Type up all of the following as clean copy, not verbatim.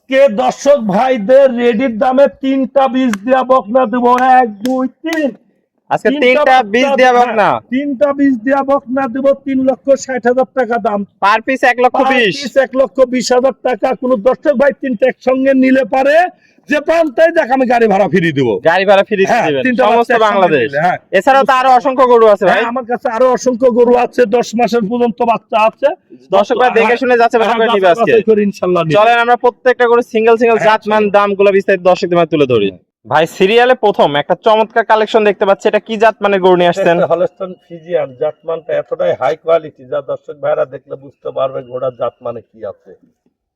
আজকে দর্শক ভাইদের রেডির দামে তিনটা বীজ দেওয়া বকনা দেবো। 1 2 3 আজকে তিনটা বীজ দেওয়া বকনা, তিনটা বীজ দেওয়া বকনা দেবো। 3,60,000 টাকা দাম। Per piece 1,20,000। 1,20,000 টাকা। কোন দর্শক ভাই তিনটা একসঙ্গে নিলে পারে যে প্রান্তে দেখ আমি গাড়ি ভাড়া ফ্রি দিব। গাড়ি ভাড়া ফ্রি দিবেন সমস্ত বাংলাদেশ। এছাড়াও তো আরো অসংখ্য গরু আছে ভাই। আমার কাছে আরো অসংখ্য গরু আছে। 10 মাসের পর্যন্ত বাচ্চা আছে। দর্শক ভাই দেখে শুনে যাচ্ছে ভালো করে নিবে আজকে। ইনশাআল্লাহ চলেন আমরা প্রত্যেকটা করে সিঙ্গেল জাতমান দামগুলো বিস্তারিত দর্শকদের মাঝে তুলে ধরি। ভাই সিরিয়ালে প্রথম একটা চমৎকার কালেকশন দেখতে পাচ্ছি, এটা কি জাত মানে গরু নিয়ে আসছেন? হলস্টন ফ্রিজিয়ান জাতমানটা এতটাই হাই কোয়ালিটি যা দর্শক ভাইরা দেখলে বুঝতে পারবে ঘোড়ার জাত মানে কি আছে।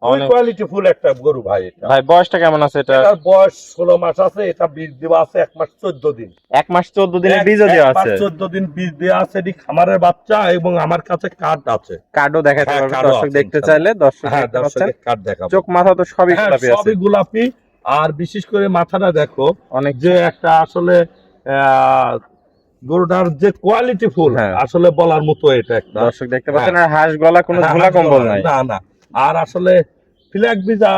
অনেক কোয়ালিটি ফুল একটা গরু ভাই। এটা ভাই বয়সটা কেমন আছে? এটা এটার বয়স 16 মাস আছে। এটা বীজ দেওয়া আছে 1 মাস 14 দিন। 1 মাস 14 দিনের বীজও দেওয়া আছে। 14 দিন বীজ দেওয়া আছে। এটি খামারের বাচ্চা এবং আমার কাছে কার্ড আছে। কার্ডও দেখাতে পারবে দর্শক দেখতে চাইলে। দর্শক দেখতে পাচ্ছেন কার্ড দেখাবো। চোখ মাথা তো সবই গোলাপি আছে। সবই গোলাপি। আর বিশেষ করে মাথাটা দেখো অনেক যে একটা আসলে গরুটার যে কোয়ালিটি ফুল আসলে বলার মতো। এটা একটা দর্শক দেখতে পাচ্ছেন আর হাঁস গলা কোনো ঝোলা কম্বল নাই। না না। আর আসলে ফ্ল্যাগ বিজা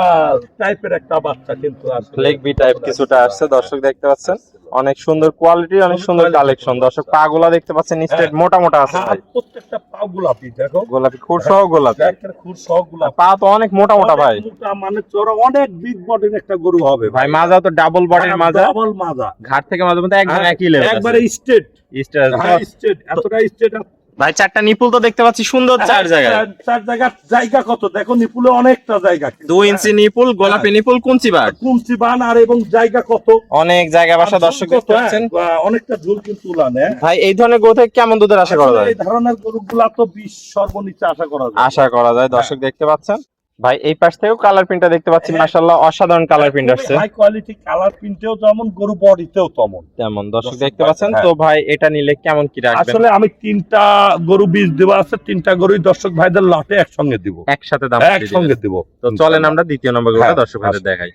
টাইপের একটা বাচ্চা, কিন্তু ফ্ল্যাগ বি টাইপ কিছুটা আসছে। দর্শক দেখতে পাচ্ছেন অনেক সুন্দর কোয়ালিটি, অনেক সুন্দর কালেকশন। দর্শক পা গুলা দেখতে পাচ্ছেন স্ট্রেট মোটা মোটা আছে ভাই। প্রত্যেকটা পা গোলাপি দেখো। গোলাপি খুর সহ গোলাপি। খুর সহ গোলাপি। পা তো অনেক মোটা মোটা ভাই। মানে চড়া অনেক বিগ বডির একটা গরু হবে ভাই। মাজা তো ডাবল বডির মাজা। ডাবল মাজা। ঘাট থেকে মাজা মধ্যে একদম একই লেভেল। একবারে স্ট্রেট স্ট্রেট এতটা স্ট্রেট। ভাই চারটা নিপুল তো দেখতে পাচ্ছি সুন্দর। চার জায়গা কত দেখো। নিপুলে অনেকটা জায়গা। 2 ইঞ্চি নিপুল, গোলাপি নিপুল, কুঞ্চি বান আর এবং জায়গা কত অনেক জায়গা বাসা। দর্শক দেখতে পাচ্ছেন অনেকটা ঝুল কিন্তু উলানে। ভাই এই ধরনের গরু থেকে কেমন দুধের আশা করা যায়? এই ধরনের গরুগুলা তো 20 সর্বনিম্ন আশা করা যায়। দর্শক দেখতে পাচ্ছেন ভাই এই পাশ থেকেও কালার প্রিন্টটা দেখতে পাচ্ছি। মাশাআল্লাহ অসাধারণ কালার প্রিন্ট আসছে। হাই কোয়ালিটি কালার প্রিন্টেও যেমন গরু বডিতেও তেমন। দর্শক দেখতে পাচ্ছেন। তো ভাই এটা নিলে কেমন কি রাখবেন? আসলে আমি 3টা গরু বীজ দেওয়া আছে। 3টা গরুই দর্শক ভাইদের লটে একসঙ্গে দিব। একসাথে দাম একসঙ্গে দিব। তো চলেন আমরা দ্বিতীয় নম্বর গরুটা দর্শক ভাইদের দেখাই।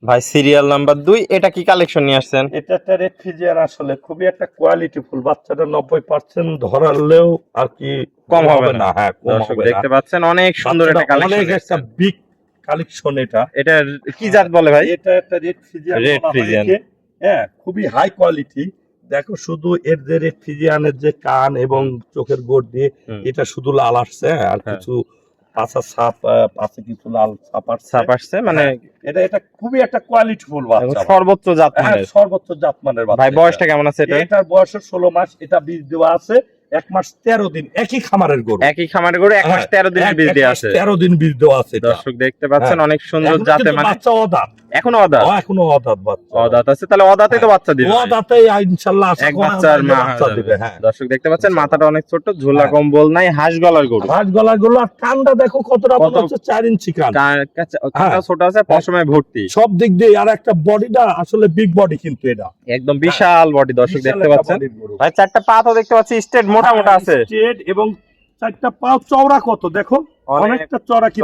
ভাই সিরিয়াল নাম্বার 2 এটা কি কালেকশন নিয়ে আসছেন? এটা একটা রেড ফ্রিজিয়ান। আসলে খুবই একটা কোয়ালিটি ফুল। বাচ্চাটা 90% ধরালেও আর কি কম হবে না। হ্যাঁ দর্শক দেখতে পাচ্ছেন অনেক সুন্দর একটা কালেকশন। অনেক একটা বিগ কালেকশন। এটা কি জাত বলে ভাই? এটা একটা রেড ফ্রিজিয়ান। রেড ফ্রিজিয়ান হ্যাঁ খুবই হাই কোয়ালিটি। দেখো শুধু এর যে রেড ফ্রিজিয়ানের যে কান এবং চোখের গোড় দিয়ে এটা শুধু লাল আসছে। আর কিছু পাছা ছাপ পাশে কিছু লাল ছাপ আসছে। মানে এটা খুবই একটা কোয়ালিটি ফুল বাচ্চা। সর্বোচ্চ জাতমানের বাচ্চা। ভাই বয়সটা কেমন আছে এটা? এটার বয়স 16 মাস। এটা বীজ দেওয়া আছে 1 মাস 13 দিন। একই খামারের গরু 1 মাস 13 দিনের বীজ দেওয়া আছে। 13 দিন বীজ দেওয়া আছে। দর্শক দেখতে পাচ্ছেন অনেক সুন্দর জাতে। মানে বাচ্চা অদাঁত এখনো অদাঁত বাচ্চা। অদাঁত আছে। তাহলে অদাঁতে তো বাচ্চা দিবে। অদাঁতে ইনশাআল্লাহ এক বাচ্চার মা বাচ্চা দিবে। হ্যাঁ দর্শক দেখতে পাচ্ছেন মাথাটা অনেক ছোট, ঝোলা কম্বল নাই, হাঁস গলার গরু। হাঁস গলার গরু। আর কানটা দেখো কতটা বড় হচ্ছে। 4 ইঞ্চি কান। কানটা ছোট আছে, পশমে ভর্তি সব দিক দিয়ে। আর একটা বডিটা আসলে বিগ বডি, কিন্তু এটা একদম বিশাল বডি। দর্শক দেখতে পাচ্ছেন ভাই চারটা পা তো দেখতে পাচ্ছি স্ট্রেট মোটা মোটা আছে। স্ট্রেট এবং 4টা পা চওড়া কত দেখো। অনেকটা চওড়া কি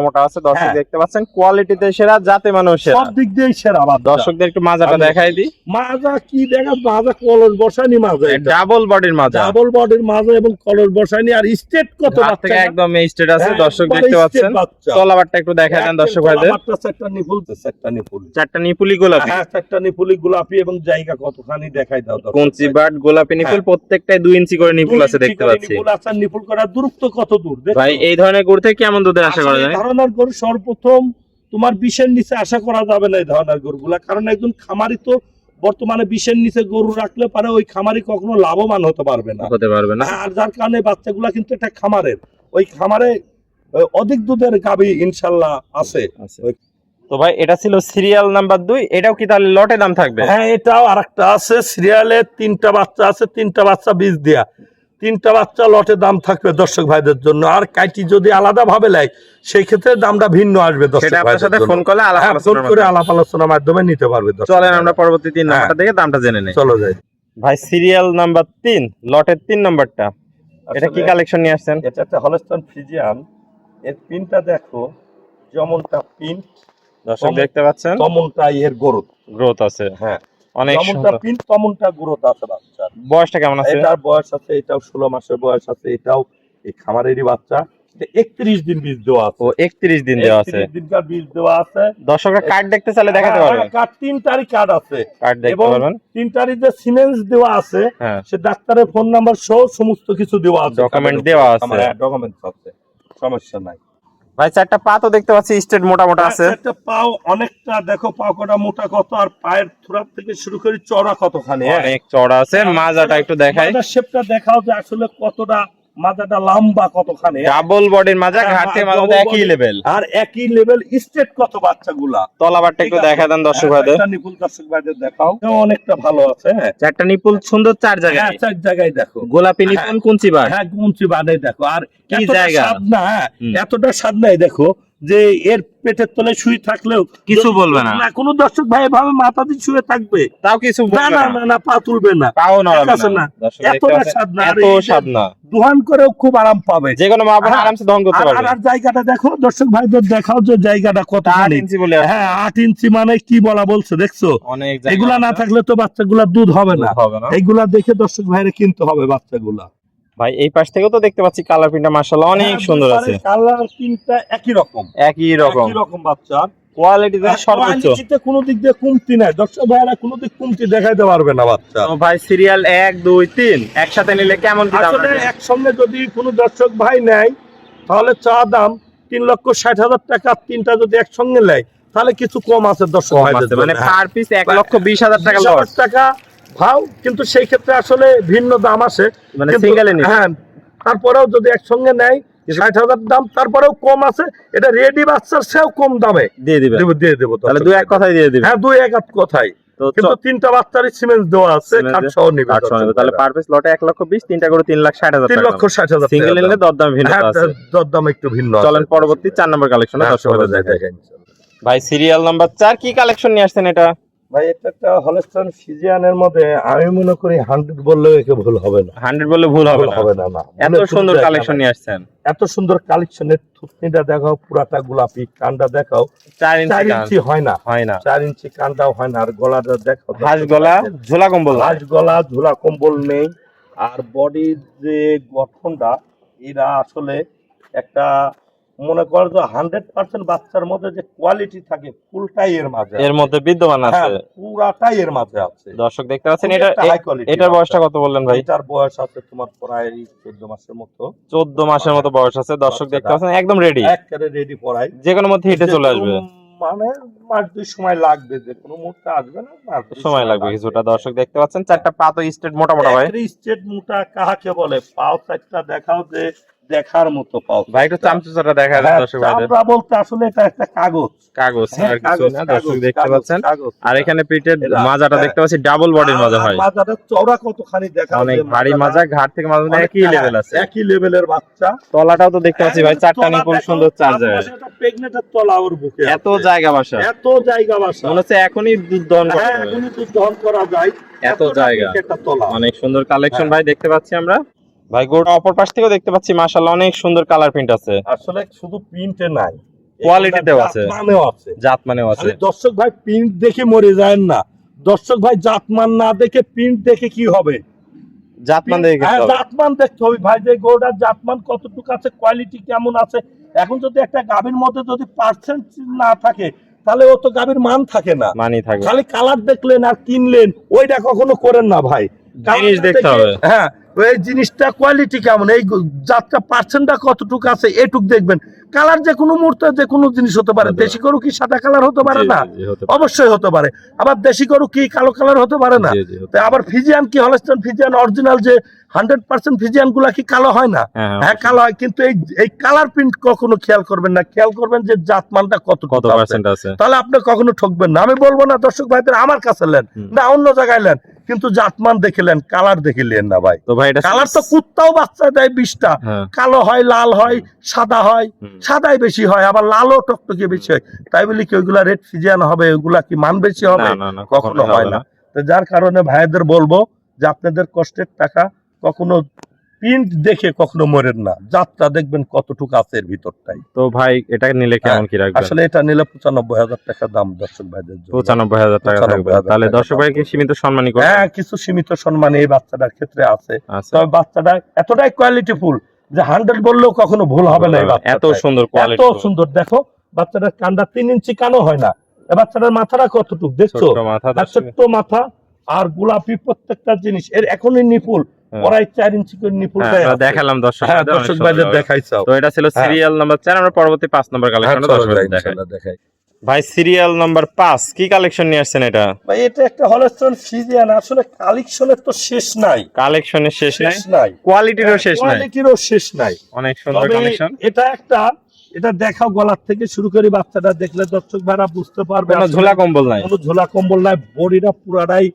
মোটা আছে। দর্শক দেখতে পাচ্ছেন কোয়ালিটিতে সেরা, জাতে মানুষ সেরা, সব দিক দিয়ে সেরা। দর্শকদের একটু মাজাটা দেখাই দিই। মাজা কি দেখা। মাজা কলস বসায়নি। মাজা ডাবল বডির মাজা। ডাবল বডির মাজা এবং কলস বসায়নি। আর স্টেট কত থেকে একদম স্টেট আছে। দর্শক দেখতে পাচ্ছেন তলাবারটা একটু দেখাই দেন দর্শক ভাইদের। 4টা নিপুলি গোলাপি। হ্যাঁ 4টা নিপুলি গোলাপি এবং জায়গা কতখানি দেখাই দাও। কুঞ্চি বাট গোলাপি নিপুল প্রত্যেকটাই 2 ইঞ্চি করে নিপুল আছে দেখতে পাচ্ছি। নিপুল আছে। নিপুল করার দূরত্ব কত দূর ভাই? এই ধরনের গরু থেকে কেমন দুধের আশা করা যায়? এই ধরনের গরু সর্বপ্রথম তোমার 20-এর নিচে আশা করা যাবে না এই ধরনের গরুগুলা। কারণ একজন খামারি তো বর্তমানে 20-এর নিচে গরু রাখলে পারে ওই খামারি কখনো লাভবান হতে পারবে না। আর যার কারণে বাচ্চাগুলা কিন্তু এটা খামারের, ওই খামারে অধিক দুধের গাভী ইনশাল্লাহ আছে। তো ভাই এটা ছিল সিরিয়াল নাম্বার 2। এটাও কি তাহলে লটে দাম থাকবে? হ্যাঁ এটাও আরেকটা আছে। সিরিয়ালে 3টা বাচ্চা আছে। 3টা বাচ্চা বীজ দেয়া। 3টা বাচ্চা লটে দাম থাকবে দর্শক ভাইদের জন্য। আর কাইটি যদি আলাদা ভাবে লাই সেই ক্ষেত্রে দামটা ভিন্ন আসবে। দর্শক ভাইদের সাথে ফোন করলে আলাপ আলোচনার মাধ্যমে নিতে পারবে। চলেন আমরা পরবর্তী 3 নাম্বারটা দেখে দামটা জেনে নেই। চলো যাই ভাই সিরিয়াল নাম্বার 3 লটের 3 নাম্বারটা এটা কি কালেকশন নিয়ে আসছেন? এটা একটা হলস্টন ফ্রিজিয়ান। এর প্রিন্টটা দেখো যেমনটা প্রিন্ট দর্শক দেখতে পাচ্ছেন তেমনটা এর গ্রোথ আছে। হ্যাঁ অনেক যেমনটা প্রিন্ট তেমনটা গ্রোথ আছে বাচ্চার। বয়সটা কেমন আছে? এটার বয়স আছে, এটাও 16 মাসের বয়স আছে। এটাও এই খামারেরই বাচ্চা। 31 দিন বীজ দেওয়া আছে। ও 31 দিন দেওয়া আছে, 31 দিনকার বীজ দেওয়া আছে। দর্শকরা কার্ড দেখতে চাইলে দেখাতে পারবেন, কার্ড 3 তারিখ কার্ড আছে, কার্ড দেখতে এবং পারবেন। 3 তারিখ যে সিমেন্স দেওয়া আছে, হ্যাঁ, সে ডাক্তারের ফোন নাম্বার সহ সমস্ত কিছু দেওয়া আছে, ডকুমেন্ট দেওয়া আছে, ডকুমেন্টস আছে, সমস্যা নাই। ভাই চারটা পা তো দেখতে পাচ্ছি স্ট্রেট মোটা মোটা আছে। একটা পাও অনেকটা দেখো, পাও কটা মোটা কত, আর পায়ের থুরার থেকে শুরু করে চড়া কতখানি, অনেক চড়া আছে। মাজাটা একটু দেখাই, মাজার শেপটা দেখাও যে আসলে কতটা, মাজাটা লম্বা কতখানি, ডাবল বডির মাজা, ঘাট থেকে মাজা একই লেভেল, আর একই লেভেল স্ট্রেট কত বাচ্চাগুলা। তলাবারটা একটু দেখা দেন দর্শক ভাইদের, নিপুল দর্শক ভাইদের দেখাও, অনেকটা ভালো আছে। চারটা নিপুল সুন্দর, 4 জায়গায়, 4 জায়গায় দেখো, গোলাপি নিপুল কুঞ্চি বার, হ্যাঁ গুঞ্চি বাদে দেখো, আর কি এতটা জায়গা, স্বাদ না, এতটা স্বাদ নাই দেখো, যে এর পেটের তলায় শুয়ে থাকলেও কিছু বলবে না, কোনো দর্শক ভাই ভাবে মাথা দিয়ে শুয়ে থাকবে, তাও কিছু না বলবে না না, না, পা তুলবে না, পাও নড়াবে দেখাচ্ছে না। না, দর্শক দেখতে এতটা পাচ্ছেন, স্বাদ না, আর এত এই যে স্বাদ না, দোহান করেও খুব আরাম পাবে, যে কোনো মা বোন হ্যাঁ, আরামসে দহন করতে পারবে। আর জায়গাটা দেখো দর্শক ভাইদের দেখাও, যে জায়গাটা কত 8 ইঞ্চি বলে আছে, হ্যাঁ 8 ইঞ্চি, মানে কি বলা বলছে দেখছো, অনেক জায়গা এগুলা না আছে। থাকলে তো বাচ্চাগুলা দুধ হবে না, হবে না। এইগুলা দেখে দর্শক ভাইরে কিনতে হবে বাচ্চাগুলা। ভাই এই পাশ থেকেও তো দেখতে পাচ্ছি কালার প্রিন্টটা মাশাআল্লাহ অনেক সুন্দর আছে, কালার তিনটা একই রকম, একই রকম বাচ্চা, কোয়ালিটি সর্বোচ্চ, কোয়ালিটিতে কোনো দিক দিয়ে কমতি নাই, দর্শক ভাইরা কোনো দিক কমতি দেখাইতে পারবে না বাচ্চা। তো ভাই সিরিয়াল 1 2 3 একসাথে নিলে কেমন কি দাম আসলে রাখবেন? একসঙ্গে যদি কোনো দর্শক ভাই নেয়, তাহলে চা দাম 3,60,000 টাকা, তিনটা যদি একসঙ্গে নেয় তাহলে কিছু কম আছে দর্শক কম ভাইদের আছে, মানে জন্য। পার পিস 1,20,000 টাকা 20,000 লস, টাকা ভাও, কিন্তু সেই ক্ষেত্রে আসলে ভিন্ন দাম আসে, মানে কিন্তু- সিঙ্গেলে নিলে। হ্যাঁ, তারপরেও যদি একসঙ্গে নেয় 60,000 দাম, তারপরেও কম আছে, এটা রেডি বাচ্চার সেও কম দামে দিয়ে দিবেন, দিয়ে দেবো, তাহলে 2-1 কথাই দিয়ে দিবেন। হ্যাঁ 2-1 কথাই, তো কিন্তু তিনটা বাচ্চারই সিমেন্ট দেওয়া আছে, সিমেন্ট কাঠ সহ নিবে, কাট শোনাবে, তাহলে পার পিস লটে 1,20,000, তিনটা করে 3,60,000 টাকা, 3,60,000 সিঙ্গেল নিলে দরদাম ভিন্ন আছে। দরদাম একটু ভিন্ন আছে। চলেন পরবর্তী 4 নম্বর কালেকশনে হ্যাঁ, দর্শক ভাইদের চলো, দেখাই। দেখাই। ভাই সিরিয়াল নাম্বার 4 কি কালেকশন নিয়ে আসছেন এটা? ভাই এটা একটা হলস্টাইন ফ্রিজিয়ানের মধ্যে, আমি মনে করি 100 বললেও একে ভুল হবে না, 100 বললে ভুল হবে না, হবে না, না এত সুন্দর কালেকশন নিয়ে আসছেন, এত সুন্দর কালেকশনের, থুতনিটা দেখাও পুরাটা গোলাপি, কানটা দেখাও 4 4 ইঞ্চি ইঞ্চি হয় না, হয় না, 4 ইঞ্চি কানটাও হয় না, আর গলাটা দেখো, হাঁস গলা ঝোলা কম্বল, হাঁস গলা, ঝোলা কম্বল নেই, আর বডির যে গঠনটা, এরা আসলে একটা, মনে করো যে 100% বাচ্চার মধ্যে যে কোয়ালিটি থাকে পুরোটাই এর মাঝে এর মধ্যে বিদ্যমান আছে, হ্যাঁ, পুরাটাই এর মাঝে আছে। দর্শক দেখতে পাচ্ছেন। খুবই এটা একটা high quality এটার বাচ্চা। বয়সটা কত বললেন ভাই? এটার বয়স আছে তোমার প্রায় 14 মাসের মতো, 14 মাসের মতো বয়স আছে। দর্শক দেখতে পাচ্ছেন একদম রেডি, একেবারে রেডি পড়াই, যে কোনো মধ্যে হিটে চলে আসবে, মানে মাস 2 সময় লাগবে, যে কোনো মুহূর্তে আসবে না, মাস 2 সময় লাগবে কিছুটা। দর্শক দেখতে পাচ্ছেন চারটা পা তো স্ট্রেট মোটা মোটা ভাই, স্টেট মোটা কাহাকে বলে, পাও চারটা দেখাও, যে দেখার মতো পাও ভাই একটু চামচুচাটা দেখা যায় দর্শক ভাইদের, আমরা বলতে আসলে এটা একটা কাগজ, কাগজ আর কিছু না। দর্শক দেখতে কাগজ, পাচ্ছেন, কাগজ। আর এখানে পিঠের এটা, মাজাটা দেখতে পাচ্ছি ডাবল বডির মাজা হয়, মাজাটা চওড়া কতখানি দেখা, অনেক ভারী মাজা, ঘাট থেকে মাজা একই লেভেল আছে, একই লেভেলের বাচ্চা। তলাটাও তো দেখতে পাচ্ছি ভাই চারটা নিপুল সুন্দর, 4 জায়গায়, প্রেগনেন্টের তলা ওর বুকে এত জায়গা বাসা, এত জায়গা বাসা, মনে হচ্ছে এখনই দুধ দহন করতে হ্যাঁ হবে, এখনই দুধ দহন করা যায়, এত জায়গা, একটা তলা। অনেক সুন্দর কালেকশন হ্যাঁ। ভাই দেখতে পাচ্ছি আমরা। ভাই গোটা অপর পাশ থেকেও দেখতে পাচ্ছি মাশাআল্লাহ অনেক সুন্দর কালার প্রিন্ট আছে, আসলে শুধু প্রিন্টে নাই, কোয়ালিটিতেও আছে, মানেও আছে, জাত মানেও আছে। খালি দর্শক ভাই প্রিন্ট দেখে মরে যায় না, দর্শক ভাই জাতমান না দেখে প্রিন্ট দেখে কি হবে, জাতমান দেখে হ্যাঁ, দেখতে হবে। জাতমান দেখতে হবে ভাই, যে গরুটার জাতমান কতটুকু আছে, কোয়ালিটি কেমন আছে। এখন যদি একটা গাভীর মধ্যে যদি পার্সেন্ট না থাকে, তাহলে ও তো গাভীর মান থাকে না, মানি থাকবে, খালি কালার দেখলেন আর কিনলেন, ওইটা কখনো করেন না ভাই, জিনিস দেখতে হবে। হ্যাঁ, ওই জিনিসটা কোয়ালিটি কেমন, এই জাতটা পার্সেন্টটা কতটুকু আছে এটুক দেখবেন। কালার যে কোনো মুহূর্তে যে কোনো জিনিস হতে পারে, হতে পারে। দেশি গরু কি সাদা কালার হতে পারে জি, না, জি, হতে পারে। অবশ্যই হতে পারে, আবার দেশি গরু কি কালো কালার হতে পারে না, জি, জি, হতে তো আবার ফিজিয়ান কি, হলস্টাইন ফিজিয়ান অরিজিনাল যে 100% ফিজিয়ান গুলা কি কালো হয় না, হ্যাঁ, হ্যাঁ কালো হয়, কিন্তু এই কালার প্রিন্ট কখনো খেয়াল করবেন না, খেয়াল করবেন যে জাতমানটা কত কত পার্সেন্ট আছে, তাহলে আপনি কখনো ঠকবেন না। আমি বলবো না দর্শক ভাইদের আমার কাছে নেন না, অন্য জায়গায় নেন, কিন্তু জাতমান দেখে নেন, কালার দেখে নেন না ভাই। তো ভাই এটা কালার তো কুত্তাও বাচ্চা দেয় 20টা, হ্যাঁ, কালো হয়, লাল হয়, সাদা হয়, হুম। সাদাই বেশি হয়, আবার লালও টকটকে বেশি হয়, তাই বলি কি ওইগুলা রেড ফিজিয়ান হবে, ওইগুলা কি মান বেশি হবে, না, না, কখনো হয় না। তো যার কারণে ভাইদের বলবো যে আপনাদের কষ্টের টাকা কখনো প্রিন্ট দেখে কখনো মরেন না, জাতটা দেখবেন কতটুকু আছে এর ভিতরটাই। তো ভাই এটা নিলে কেমন কি রাখবেন? আসলে এটা নিলে 95,000 টাকা দাম দর্শক ভাইদের জন্য। 95,000 টাকা থাকবে, 95,000 তাহলে টাকা দর্শক ভাইকে সীমিত সম্মানই করবেন। হ্যাঁ, কিছু সীমিত সম্মান এই বাচ্চাটার ক্ষেত্রে আছে, আচ্ছা, তবে বাচ্চাটা এতটাই কোয়ালিটিফুল, যে 100 বললেও কখনো ভুল হবে না। এত সুন্দর এত কোয়ালিটি, সুন্দর। দেখো বাচ্চাটার কানটা 3 ইঞ্চি কানও হয় না, এ বাচ্চাটার মাথাটা কতটুকু দেখছো, ছোট্ট মাথা, ছোট্ট মাথা আর গোলাপি প্রত্যেকটা জিনিস এর এখনই নিপুল, ওরাই 4 ইঞ্চি করে নিপুল দেয়। দেখালাম দর্শক, হ্যাঁ দর্শক ভাইদের দেখাইছো। তো এটা ছিল সিরিয়াল নাম্বার 4। আমরা পরবর্তী 5 নম্বর কালেকশনে দর্শকদের দেখাই। ভাই সিরিয়াল নাম্বার 5 কি কালেকশন নিয়ে আসছেন এটা? ভাই এটা একটা হলস্টাইন ফ্রিজিয়ান, আসলে কালেকশনের তো শেষ নাই, কালেকশনের শেষ নাই, কোয়ালিটিরও শেষ নাই, কোয়ালিটিরও শেষ নাই। অনেক সুন্দর কালেকশন। এটা একটা, এটা দেখাও গলার থেকে শুরু করে বাচ্চাটা দেখলে দর্শক ভাইরা বুঝতে পারবে কোনো ঝোলা কম্বল নাই, কোনো ঝোলা কম্বল নাই, বডিটা পুরাটাই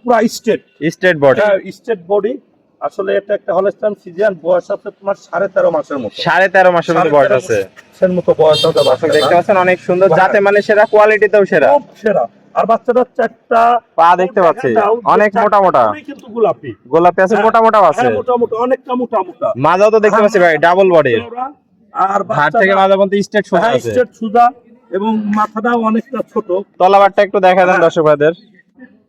পুরা স্ট্রেট বডি, স্ট্রেট বডি। আসলে এটা একটা হলস্টাইন ফ্রিজিয়ান, বয়স আছে তোমার 13.5 মাসের মতো, 13.5 মাসের মতো বয়স আছে, এর মতো বয়স আছে। দেখতে পাচ্ছেন অনেক সুন্দর, যাতে মানে সেরা, কোয়ালিটিতেও সেরা, খুব সেরা। আর বাচ্চাটার 4টা পা দেখতে পাচ্ছি অনেক মোটা মোটা, কিন্তু গোলাপি গোলাপি আছে, মোটা মোটা আছে, মোটা মোটা, অনেকটা মোটা মোটা। মাজাও তো দেখতে পাচ্ছি ভাই ডাবল বডি, আর হাত থেকে মাজা পর্যন্ত স্ট্রেট সোজা আছে, স্ট্রেট সোজা, এবং মাথাটাও অনেকটা ছোট। তলাবারটা একটু দেখা দেন দর্শক ভাইদের।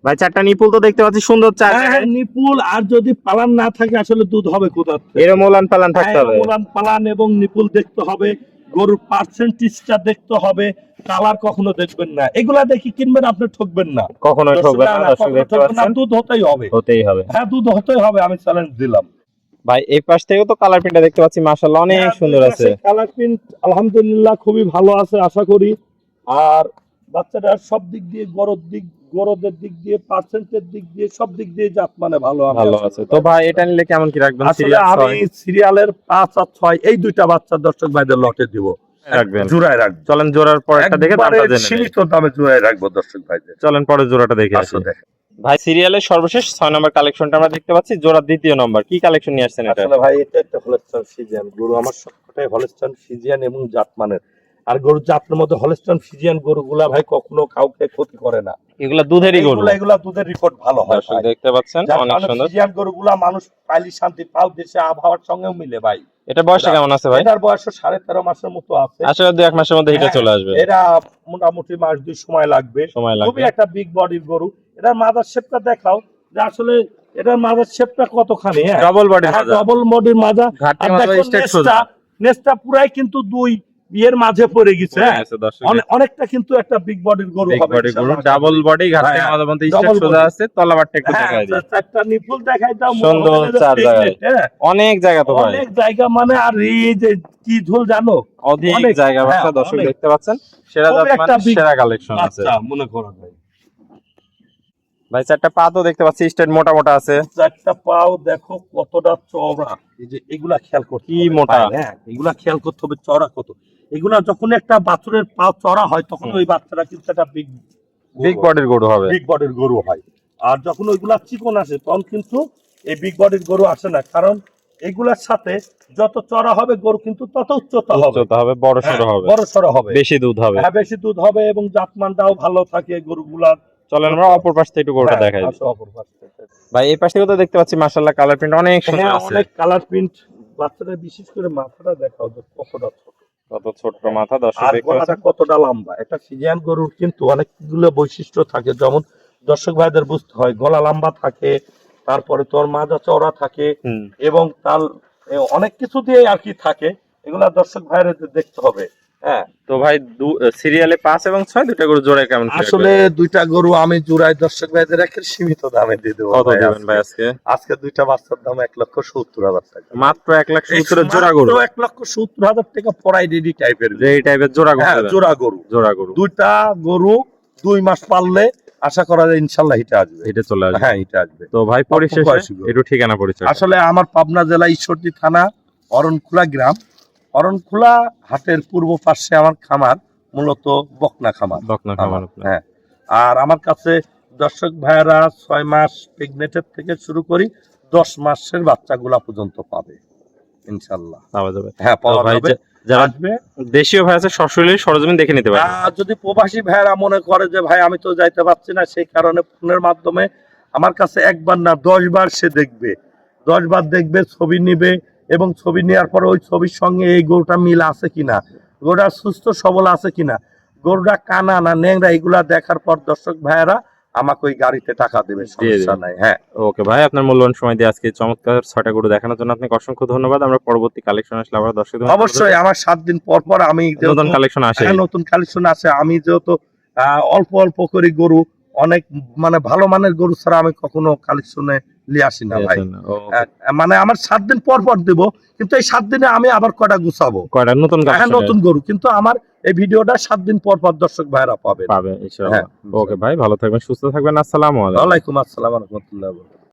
ভাই 4টা নিপুল তো দেখতে পাচ্ছি সুন্দর, 4 নিপুল। আর যদি পালান না থাকে আসলে দুধ হবে কোথা থেকে? এরকম ওলান পালান থাকতে হবে, ওলান পালান এবং নিপুল দেখতে হবে, গরুর পার্সেন্টেজটা দেখতে হবে, কালার কখনো দেখবেন না। এগুলা দেখি কিনবেন, আপনি ঠকবেন না, কখনো ঠকবেন না। দর্শক দেখতে পাচ্ছেন দুধ হতেই হবে, হতেই হবে। হ্যাঁ দুধ হতেই হবে, আমি চ্যালেঞ্জ দিলাম। ভাই এই পাশ থেকেও তো কালার প্রিন্টটা দেখতে পাচ্ছি, মাশাআল্লাহ অনেক সুন্দর আছে, কালার প্রিন্ট আলহামদুলিল্লাহ খুবই ভালো আছে আশা করি। আর বাচ্চাটার সব দিক দিয়ে গরদের দিক দিয়ে, পার্সেন্টের দিক দিয়ে, সব দিক দিয়ে জাত মানে ভালো আছে। তো ভাই এটা নিলে কেমন কি রাখবেন? আমি সিরিয়ালের 5 আর 6 এই দুইটা বাচ্চা দর্শক ভাইদের লটে দিব, রাখবেন, জোড়ায় রাখবো। চলেন জোড়ার পর একটা দেখে দামটা জেনে নেই। সীমিত দামে জোড়ায় রাখবো দর্শক ভাইদের, চলেন পরে জোড়াটা দেখে আসি। ভাই সিরিয়ালের সর্বশেষ 6 নম্বর কালেকশনটা আমরা দেখতে পাচ্ছি, জোড়ার দ্বিতীয় নম্বর কি কালেকশন নিয়ে আসছেন এটা? আসলে ভাই এটা একটা হলস্টাইন ফ্রিজিয়ান গরু, আমার সবকটাই হলস্টাইন ফ্রিজিয়ান এবং জাতমানের। আর গরুর জাতের মধ্যে হলস্টাইন ফ্রিজিয়ান গরুগুলা ভাই কখনো কাউকে ক্ষতি করে না, এগুলা দুধেরই গরু, এগুলা দুধের রিপোর্ট ভালো হয়। দেখতে পাচ্ছেন অনেক সুন্দর ফ্রিজিয়ান গরুগুলা মানুষ পাইলি শান্তি পাও, দেশে আবহাওয়ার সঙ্গেও মিলে ভাই। এটা বয়স কেমন আছে ভাই? এটার বয়স 13.5 মাসের মতো আছে, আসলে 2-1 মাসের মধ্যে হিটে চলে আসবে। এরা মোটামুটি মাস 2 সময় লাগবে। খুবই একটা বিগ বডির গরু। এটার মাদার শেপটা দেখাও, যে আসলে এটার মাদার শেপটা কতখানি। ডাবল বডির মাজা, ডাবল বডির মাজা, আর দেখো নেসটা পুরাই কিন্তু দুই বিয়ের মাঝে পড়ে গেছে, অনেকটা কিন্তু একটা বিগ বডির গরু হবে, ডাবল বডি, ঘাট থেকে মাজা পর্যন্ত স্ট্রেট সোজা আছে, তলাবারটা একটু দেখাই দিই, চারটা নিপুল দেখাই দাও, সুন্দর 4 জায়গায়, অনেক জায়গা তো ভাই, অনেক জায়গা মানে। আর এই যে কি ঝোল জানো, অনেক জায়গা বাচ্চা দর্শক দেখতে পাচ্ছেন, সেরা জাত মানে সেরা কালেকশন আছে মনে করো ভাই। ভাই 4টা পা তো দেখতে পাচ্ছি স্ট্রেট মোটা মোটা আছে, 4টা পাও দেখো কতটা চওড়া, এই যে এগুলা খেয়াল করতে কি মোটা, হ্যাঁ এগুলা খেয়াল করতে হবে চওড়া কত। এগুলা যখন একটা বাছুরের পা চওড়া হয় তখন ওই বাচ্চাটা কিন্তু একটা বিগ বডির গরু হবে, বিগ বডির গরু হয়। আর যখন ওইগুলা চিকন আসে তখন কিন্তু এই বিগ বডির গরু আসে না, কারণ এগুলার সাথে যত চড়া হবে গরু কিন্তু তত উচ্চতা হবে, বড় সড়ো হবে, বেশি দুধ হবে, হ্যাঁ বেশি দুধ হবে, এবং জাতমানটাও ভালো থাকে গরুগুলার। চলেন আমরা অপর পাশ থেকে একটু গরুটা দেখাই। ভাই এই পাশ থেকে তো দেখতে পাচ্ছি মাশাআল্লাহ কালার প্রিন্ট অনেক সুন্দর আছে, অনেক কালার প্রিন্ট। বাচ্চাদের বিশেষ করে মাথাটা দেখাও, কতটা ছোট, কত ছোট মাথা দর্শক দেখতে পাচ্ছেন, কতটা লম্বা। এটা ফ্রিজিয়ান গরুর কিন্তু অনেকগুলো বৈশিষ্ট্য থাকে, যেমন দর্শক ভাইদের বুঝতে হয় গলা লম্বা থাকে, তারপরে তোর মাজা চওড়া থাকে, এবং তার অনেক কিছু দিয়ে আর কি থাকে, এগুলা দর্শক ভাইদের দেখতে হবে। হ্যাঁ তো ভাই সিরিয়ালে 5 এবং 6 দুইটা গরু জোড়ায় কেমন? আসলে দুইটা গরু আমি জোড়ায় দর্শক ভাইদের একটা সীমিত দামে দিয়ে দেবো। কত দিবেন ভাই আজকে? আজকে দুইটা বাচ্চার দাম 1,70,000 টাকা, মাত্র 1,70,000 জোড়া গরু, 1,70,000 টাকা পড়াই রেডি টাইপের, এই টাইপের জোড়া গরু, জোড়া গরু দুইটা গরু 2 মাস পাললে আশা করা যায় ইনশাআল্লাহ হিটে আসবে, হিটে চলে আসবে। হ্যাঁ হিটে আসবে। তো ভাই পরিশেষে একটু ঠিকানা পরিচয়। আসলে আমার পাবনা জেলা ঈশ্বরদী থানা অরণখোলা গ্রাম, অরণখোলা হাটের পূর্ব পাশে আমার খামার, মূলত বকনা খামার। হ্যাঁ, আর আমার কাছে দর্শক ভাইয়েরা 6 মাস প্রেগনেন্টের থেকে শুরু করি 10 মাসের বাচ্চাগুলা পর্যন্ত পাবে ইনশাআল্লাহ, পাওয়া যাবে। হ্যাঁ পাওয়া যাবে। যারা দেশীয় ভাই আছে সরাসরি সরজমিন দেখে নিতে পারে। যদি প্রবাসী ভাইয়েরা মনে করে যে ভাই আমি তো যাইতে পারছি না, সেই কারণে ফোনের মাধ্যমে আমার কাছে একবার না 10 বার সে দেখবে, 10 বার দেখবে, ছবি নিবে, এবং ছবি নেওয়ার পর ওই ছবির সঙ্গে এই গরুটা মিল আছে কিনা, গরুটা সুস্থ সবল আছে কিনা, গরুটা কানা না ন্যাংরা, এগুলা দেখার পর দর্শক ভাইয়েরা আমাকে ওই গাড়িতে টাকা দেবে, দিয়ে সমস্যা দেবে। নাই। হ্যাঁ, ওকে ভাই, আপনার মূল্যবান সময় দিয়ে আজকে চমৎকার 6টা গরু দেখানোর জন্য আপনাকে অসংখ্য ধন্যবাদ। আমরা পরবর্তী কালেকশন আসলে আবার দর্শকদের মাঝে অবশ্যই আমার 7 দিন পর পর আমি নতুন কালেকশন আসে। হ্যাঁ, নতুন কালেকশন আছে। আমি যেহেতু অল্প অল্প করে গরু, অনেক মানে ভালো মানের গরু ছাড়া আমি কখনো কালেকশনে নিয়ে আসি না ভাই। মানে আমার 7 দিন পর পর দেব, কিন্তু এই 7 দিনে আমি আবার কয়টা গুছাবো, কয়টা নতুন হ্যাঁ, কালেকশন নতুন গরু। কিন্তু আমার এই ভিডিওটা 7 দিন পর পর দর্শক ভাইরা পাবে। পাবে ইনশাআল্লাহ। হ্যাঁ, ওকে ভাই, ভালো থাকবেন, সুস্থ থাকবেন। আসসালামু আলাইকুম। ওয়ালাইকুম আসসালাম ওয়া রাহমাতুল্লাহি ওয়া বারাকাতুহু।